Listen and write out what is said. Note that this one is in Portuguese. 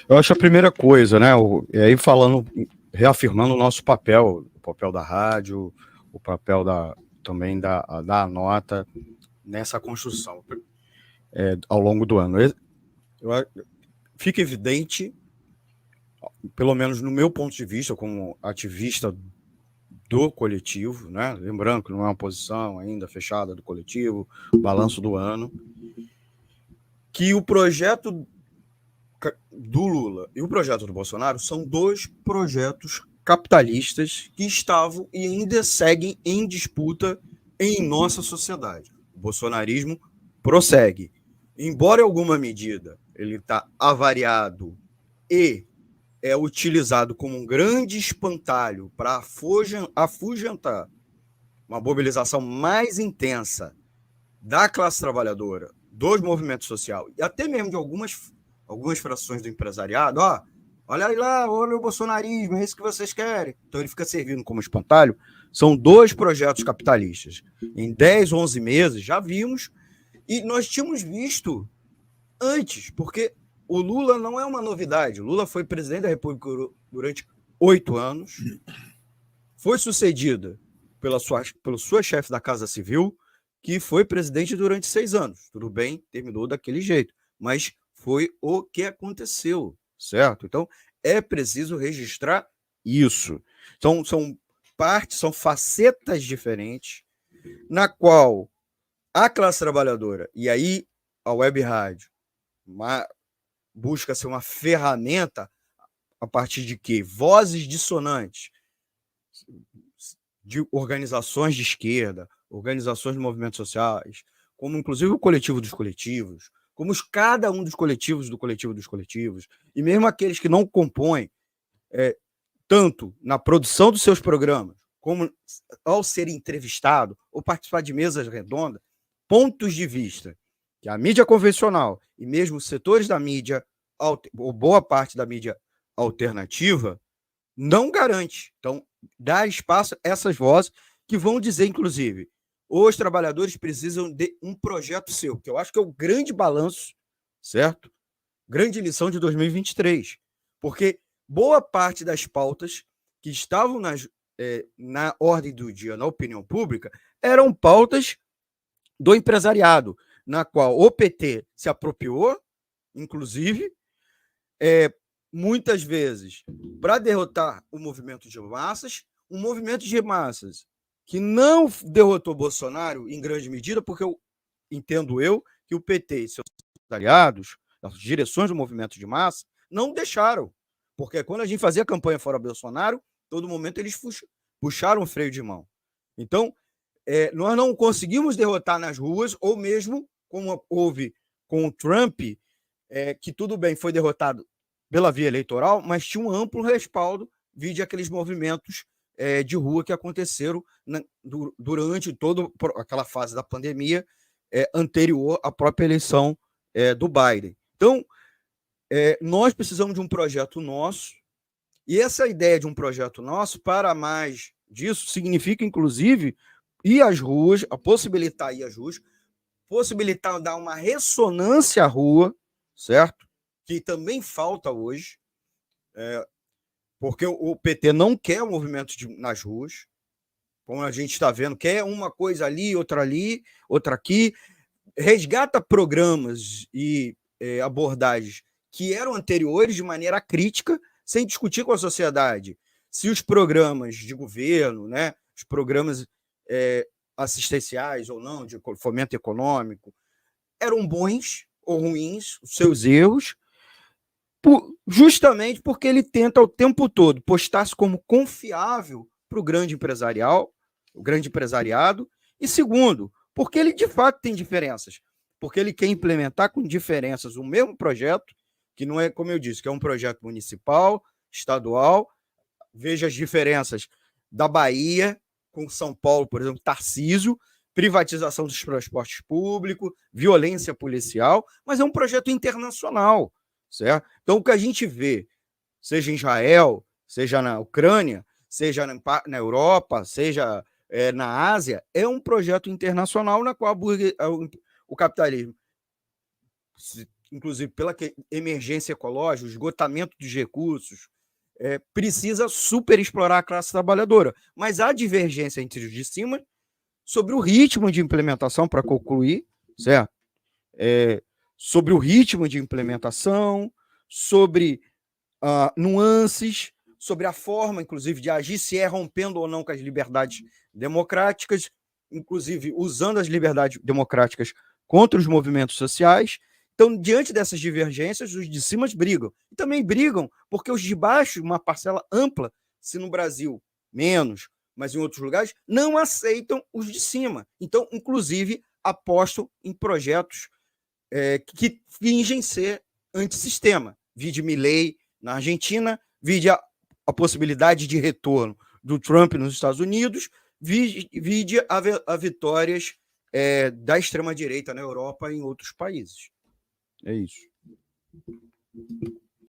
Eu acho a primeira coisa, né? E aí falando, reafirmando o nosso papel, o papel da rádio, o papel também da nota nessa construção ao longo do ano. Fica evidente, pelo menos no meu ponto de vista, como ativista do coletivo, né? Lembrando que não é uma posição ainda fechada do coletivo, balanço do ano, que o projeto do Lula e o projeto do Bolsonaro são dois projetos capitalistas que estavam e ainda seguem em disputa em nossa sociedade. O bolsonarismo prossegue. Embora em alguma medida ele está avariado e é utilizado como um grande espantalho para afugentar uma mobilização mais intensa da classe trabalhadora, dos movimentos sociais e até mesmo de algumas frações do empresariado, olha aí lá, olha o bolsonarismo, é isso que vocês querem. Então ele fica servindo como espantalho. São dois projetos capitalistas. Em 10, 11 meses já vimos, e nós tínhamos visto antes, porque o Lula não é uma novidade. O Lula foi presidente da República durante 8 anos, foi sucedida pela sua chefe da Casa Civil, que foi presidente durante 6 anos. Tudo bem, terminou daquele jeito, mas foi o que aconteceu, certo? Então, é preciso registrar isso. Então, são facetas diferentes, na qual a classe trabalhadora, e aí a web rádio, busca ser uma ferramenta a partir de quê? Vozes dissonantes de organizações de esquerda, organizações de movimentos sociais, como inclusive o coletivo dos coletivos, como cada um dos coletivos do coletivo dos coletivos, e mesmo aqueles que não compõem, tanto na produção dos seus programas, como ao ser entrevistado ou participar de mesas redondas, pontos de vista que a mídia convencional e mesmo setores da mídia, ou boa parte da mídia alternativa, não garante. Então, dá espaço a essas vozes que vão dizer, inclusive, os trabalhadores precisam de um projeto seu, que eu acho que é o grande balanço, certo? Grande lição de 2023. Porque boa parte das pautas que estavam na ordem do dia, na opinião pública, eram pautas do empresariado, na qual o PT se apropriou, inclusive, muitas vezes, para derrotar o movimento de massas, um movimento de massas que não derrotou Bolsonaro em grande medida, porque entendo que o PT e seus aliados, as direções do movimento de massa, não deixaram. Porque quando a gente fazia campanha fora Bolsonaro, todo momento eles puxaram o freio de mão. Então, nós não conseguimos derrotar nas ruas, ou mesmo, como houve com o Trump, que tudo bem, foi derrotado pela via eleitoral, mas tinha um amplo respaldo, vide aqueles movimentos de rua que aconteceram durante toda aquela fase da pandemia anterior à própria eleição do Biden. Então, nós precisamos de um projeto nosso, e essa ideia de um projeto nosso, para mais disso, significa, inclusive, ir às ruas, possibilitar ir às ruas, possibilitar dar uma ressonância à rua, certo? Que também falta hoje, porque o PT não quer o movimento nas ruas, como a gente está vendo, quer uma coisa ali, outra aqui, resgata programas e abordagens que eram anteriores de maneira crítica, sem discutir com a sociedade se os programas de governo, né, os programas assistenciais ou não, de fomento econômico, eram bons ou ruins, os seus erros, justamente porque ele tenta o tempo todo postar-se como confiável para o grande empresariado, e segundo, porque ele de fato tem diferenças, porque ele quer implementar com diferenças o mesmo projeto, que não é, como eu disse, que é um projeto municipal, estadual. Veja as diferenças da Bahia com São Paulo, por exemplo, Tarcísio, privatização dos transportes públicos, violência policial, mas é um projeto internacional, certo? Então, o que a gente vê, seja em Israel, seja na Ucrânia, seja na Europa, seja na Ásia, é um projeto internacional na qual o capitalismo inclusive pela emergência ecológica, o esgotamento dos recursos, precisa super explorar a classe trabalhadora. Mas há divergência entre os de cima sobre o ritmo de implementação, para concluir, certo? Sobre o ritmo de implementação, sobre nuances, sobre a forma, inclusive, de agir, se é rompendo ou não com as liberdades democráticas, inclusive usando as liberdades democráticas contra os movimentos sociais. Então, diante dessas divergências, os de cima brigam. E também brigam porque os de baixo, uma parcela ampla, se no Brasil menos, mas em outros lugares, não aceitam os de cima. Então, inclusive, apostam em projetos que fingem ser antissistema. Vide Milei na Argentina, vide a possibilidade de retorno do Trump nos Estados Unidos, vide a vitórias da extrema-direita na Europa e em outros países. É isso.